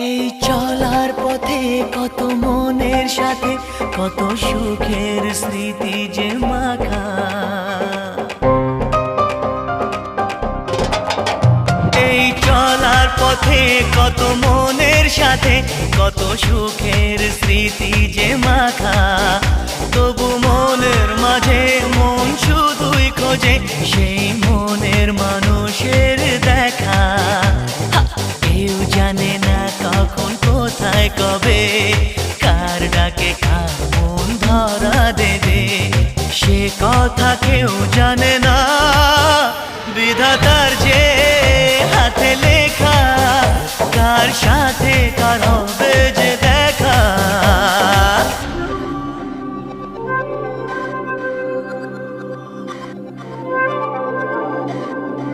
এই চলার পথে কত মনের সাথে কত সুখের স্মৃতি যে মাখা। এই চলার পথে কত মনের সাথে কত সুখের স্মৃতি যে মাখা। তবু মনের মাঝে মন শুধুই খোঁজে সেই মনের মানুষের দেখা। কেউ জানে না কখন কোথায় কবে কার ডাকে কার মন ধরা দেবে, সে কথা কেউ জানে না। বিধাতার যে হাতে লেখা কার সাথে কার হবে যে দেখা।